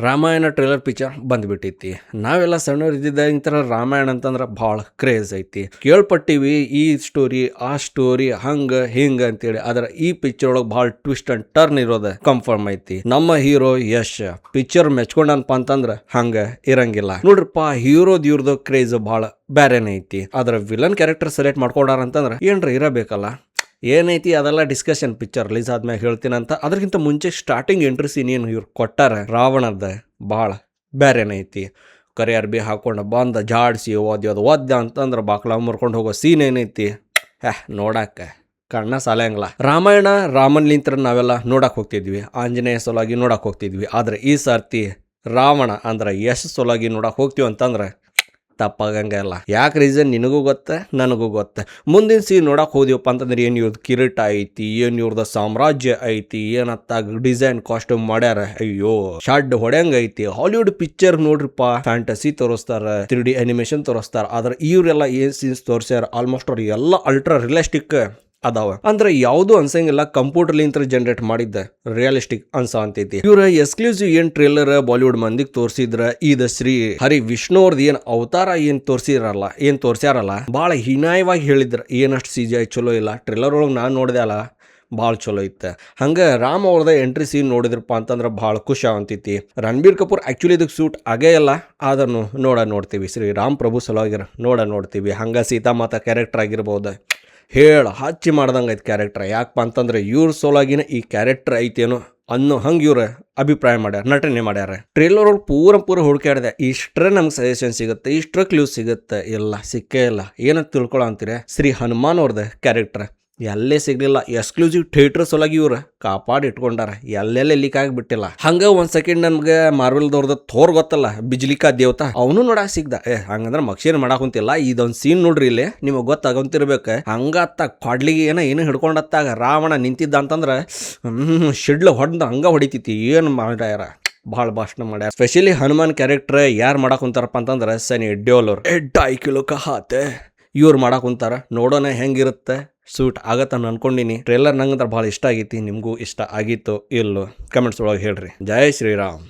Ramayana trailer picture ಬಂದ್ಬಿಟ್ಟೈತಿ. ನಾವೆಲ್ಲ ಸಣ್ಣವ್ರು ಇದ್ದಿದ್ದ ರಾಮಾಯಣ ಅಂತಂದ್ರ ಭಾಳ ಕ್ರೇಜ್ ಐತಿ. ಕೇಳ್ಪಟ್ಟಿವಿ ಈ ಸ್ಟೋರಿ ಆ ಸ್ಟೋರಿ ಹಂಗ ಹಿಂಗ ಅಂತೇಳಿ. ಆದ್ರ ಈ ಪಿಕ್ಚರ್ ಒಳಗೆ ಭಾಳ ಟ್ವಿಸ್ಟ್ ಅಂಡ್ ಟರ್ನ್ ಇರೋದ ಕನ್ಫರ್ಮ್ ಐತಿ. ನಮ್ಮ ಹೀರೋ ಯಶ್ ಪಿಕ್ಚರ್ ಮೆಚ್ಕೊಂಡನಪ್ಪ ಅಂತಂದ್ರ ಹಂಗ ಇರಂಗಿಲ್ಲ ನೋಡ್ರಪ್ಪ. ಹೀರೋದ್ ಇವ್ರದ್ದು ಕ್ರೇಜ್ ಭಾಳ ಬ್ಯಾರೇನೆ ಐತಿ. ಆದ್ರ ವಿಲನ್ ಕ್ಯಾರೆಕ್ಟರ್ ಸೆಲೆಕ್ಟ್ ಮಾಡ್ಕೊಂಡಾರ ಅಂತಂದ್ರ ಏನ್ರ ಇರಬೇಕಲ್ಲ. ಏನೈತಿ ಅದೆಲ್ಲ ಡಿಸ್ಕಷನ್ ಪಿಕ್ಚರ್ ರಿಲೀಸ್ ಆದ್ಮೇಲೆ ಹೇಳ್ತೀನಂತ. ಅದಕ್ಕಿಂತ ಮುಂಚೆ ಸ್ಟಾರ್ಟಿಂಗ್ ಎಂಟ್ರಿ ಸೀನ್ ಏನು ಇವ್ರು ಕೊಟ್ಟಾರ ರಾವಣದ ಭಾಳ ಬ್ಯಾರೇನೈತಿ. ಕರಿ ಅರ್ಬಿ ಹಾಕೊಂಡು ಬಂದ ಜಾಡ್ಸಿ ಓದ್ಯ ಅಂತಂದ್ರೆ ಬಾಕ್ಲ ಮುರ್ಕೊಂಡು ಹೋಗೋ ಸೀನ್ ಏನೈತಿ ನೋಡಾಕ ಕಣ್ಣ ಸಾಲಂಗಿಲ್ಲ. ರಾಮಾಯಣ ರಾಮನ್ಲಿಂತ್ರ ನಾವೆಲ್ಲ ನೋಡಕ್ ಹೋಗ್ತಿದ್ವಿ, ಆಂಜನೇಯ ಸೊಲಾಗಿ ನೋಡಕ್ ಹೋಗ್ತಿದ್ವಿ. ಆದ್ರೆ ಈ ಸರ್ತಿ ರಾವಣ ಅಂದ್ರೆ ಯಶ್ ಸೊಲಾಗಿ ನೋಡಕ್ ಹೋಗ್ತೀವಿ ಅಂತಂದ್ರೆ ತಪ್ಪಾಗಂಗಿಲ್ಲ. ಯಾಕೆ ರೀಸನ್ ನಿನಗೂ ಗೊತ್ತ ನನಗೂ ಗೊತ್ತ. ಮುಂದಿನ ಸೀನ್ ನೋಡಕ್ ಹೋದಿವಪ್ಪ ಅಂತಂದ್ರೆ ಏನು ಇವ್ರದ್ದು ಕಿರೀಟ ಐತಿ, ಏನು ಇವ್ರದ್ದು ಸಾಮ್ರಾಜ್ಯ ಐತಿ, ಏನತ್ತಾಗ ಡಿಸೈನ್ ಕಾಸ್ಟ್ಯೂಮ್ ಮಾಡ್ಯಾರ. ಅಯ್ಯೋ ಶಾಡ್ ಹೊಡ್ಯಂಗ ಐತಿ. ಹಾಲಿವುಡ್ ಪಿಕ್ಚರ್ ನೋಡ್ರಿಪ್ಪ, ಫ್ಯಾಂಟಸಿ ತೋರಿಸ್ತಾರ, 3D ಅನಿಮೇಷನ್ ತೋರಿಸ್ತಾರ. ಆದ್ರೆ ಇವರೆಲ್ಲ ಏನ್ ಸೀನ್ಸ್ ತೋರಿಸ್ಯಾರ ಆಲ್ಮೋಸ್ಟ್ ಅವ್ರು ಎಲ್ಲ ಅಲ್ಟ್ರಾ ರಿಯಲಿಸ್ಟಿಕ್ ಅದಾವ. ಅಂದ್ರೆ ಯಾವುದು ಅನ್ಸಂಗಿಲ್ಲ, ಕಂಪ್ಯೂಟರ್ಲಿಂತ ಜನರೇಟ್ ಮಾಡಿದ್ದ ರಿಯಲಿಸ್ಟಿಕ್ ಅನ್ಸ ಅಂತೈತಿ. ಇವ್ರ ಎಕ್ಸ್ಕ್ಲೂಸಿವ್ ಏನ್ ಟ್ರೇಲರ್ ಬಾಲಿವುಡ್ ಮಂದಿಗೆ ತೋರಿಸಿದ್ರ ಇದು ಶ್ರೀ ಹರಿ ವಿಷ್ಣು ಅವ್ರದ್ದು ಏನ್ ಅವತಾರ ಏನ್ ತೋರ್ಸ್ಯಾರಲ್ಲ ಬಹಳ ಹೀನಾಯವಾಗಿ ಹೇಳಿದ್ರ. ಏನಷ್ಟು CGI ಚಲೋ ಇಲ್ಲ. ಟ್ರೇಲರ್ ಒಳಗೆ ನಾನು ನೋಡಿದೆ ಅಲ್ಲ, ಭಾಳ ಚಲೋ ಇತ್ತು. ಹಂಗೆ ರಾಮ್ ಅವ್ರದ ಎಂಟ್ರಿ ಸೀನ್ ನೋಡಿದ್ರಪ್ಪ ಅಂತಂದ್ರೆ ಭಾಳ ಖುಷಿ ಅಂತೈತಿ. ರಣಬೀರ್ ಕಪೂರ್ ಆಕ್ಚುಲಿ ಇದಕ್ಕೆ ಸೂಟ್ ಆಗೇ ಇಲ್ಲ, ಅದನ್ನು ನೋಡ್ತೀವಿ. ಶ್ರೀ ರಾಮ್ ಪ್ರಭು ಸಲುವಾಗಿ ನೋಡ್ತೀವಿ. ಹಂಗ ಸೀತಾಮಾತಾ ಕ್ಯಾರೆಕ್ಟರ್ ಆಗಿರ್ಬೋದು, ಹಚ್ಚಿ ಮಾಡ್ದಂಗೆ ಐತಿ ಕ್ಯಾರೆಕ್ಟರ್. ಯಾಕಪ್ಪ ಅಂತಂದ್ರೆ ಇವ್ರ ಸೋಲಾಗಿನ ಈ ಕ್ಯಾರೆಕ್ಟರ್ ಐತೇನೋ ಅನ್ನೋ ಹಂಗೆ ಇವ್ರ ಅಭಿಪ್ರಾಯ ಮಾಡ್ಯಾರ, ನಟನೆ ಮಾಡ್ಯಾರ. ಟ್ರೇಲರ್ ಅವ್ರು ಪೂರ ಹುಡುಕಾಡಿದೆ. ಇಷ್ಟರ ನಮ್ಗೆ ಸಜೆಷನ್ ಸಿಗುತ್ತೆ, ಇಷ್ಟರ ಕ್ಲೂಸ್ ಸಿಗುತ್ತೆ. ಇಲ್ಲ ಸಿಕ್ಕೇ ಇಲ್ಲ. ಏನಂತ ತಿಳ್ಕೊಳ್ಳೋ ಅಂತೀರ, ಶ್ರೀ ಹನುಮಾನ್ ಅವ್ರದ ಕ್ಯಾರೆಕ್ಟರ್ ಎಲ್ಲೇ ಸಿಗ್ಲಿಲ್ಲ. ಎಕ್ಸ್ಕ್ಲೂಸಿವ್ ಥಿಯೇಟರ್ ಸಲುವಾಗಿ ಇವ್ರು ಕಾಪಾಡಿ ಇಟ್ಕೊಂಡಾರ, ಎಲ್ಲೆಲ್ಲ ಲೀಕ್ ಆಗಿಬಿಟ್ಟಿಲ್ಲ. ಹಂಗ ಒಂದ್ ಸೆಕೆಂಡ್ ನಮ್ಗೆ ಮಾರ್ವೆಲ್ದವ್ರದ ಥೋರ್ ಗೊತ್ತಲ್ಲ, ಬಿಜ್ಲಿಕಾ ದೇವತಾ, ಅವನು ನೋಡಕ್ ಸಿಗ್ದ. ಹಂಗಂದ್ರೆ ಮಕ್ಷೇನ್ ಮಾಡಕ್ ಕುಂತಿಲ್ಲ. ಇದೊಂದ್ ಸೀನ್ ನೋಡ್ರಿ ಇಲ್ಲಿ, ನಿಮಗ್ ಗೊತ್ತಾಗಂತಿರ್ಬೇಕ. ಹಂಗತ್ತ ಕೊಡ್ಲಿಗೆ ಏನು ಹಿಡ್ಕೊಂಡತ್ತಾಗ ರಾವಣ ನಿಂತಿದ್ದ ಅಂತಂದ್ರ ಶಿಡ್ಲು ಹಂಗ ಹೊಡಿತೈತಿ. ಏನು ಮಾಡ್ಯಾರ, ಭಾಳ ಭಾಷಣ ಮಾಡ್ಯಾರ. ಸ್ಪೆಷಲಿ ಹನುಮಾನ್ ಕ್ಯಾರೆಕ್ಟರ್ ಯಾರು ಮಾಡಕ್ ಕುಂತಾರಪ್ಪ ಅಂತಂದ್ರೆ ಸನಿ ಡಿಯೋಲ್ ಅವ್ರು 2.5 ಕಿಲೋ ಕಹಾತೆ ಇವ್ರು ಮಾಡಕ್ ಕುಂತಾರ. ನೋಡೋಣ ಹೆಂಗಿರುತ್ತೆ, ಸೂಟ್ ಆಗತ್ತ ಅನ್ಕೊಂಡಿನಿ. ಟ್ರೇಲರ್ ನಂಗಂದ್ರೆ ಭಾಳ ಇಷ್ಟ ಆಗೈತಿ. ನಿಮಗೂ ಇಷ್ಟ ಆಗಿತ್ತು ಇಲ್ಲೋ ಕಮೆಂಟ್ಸ್ ಒಳಗೆ ಹೇಳ್ರಿ. ಜೈ ಶ್ರೀರಾಮ್.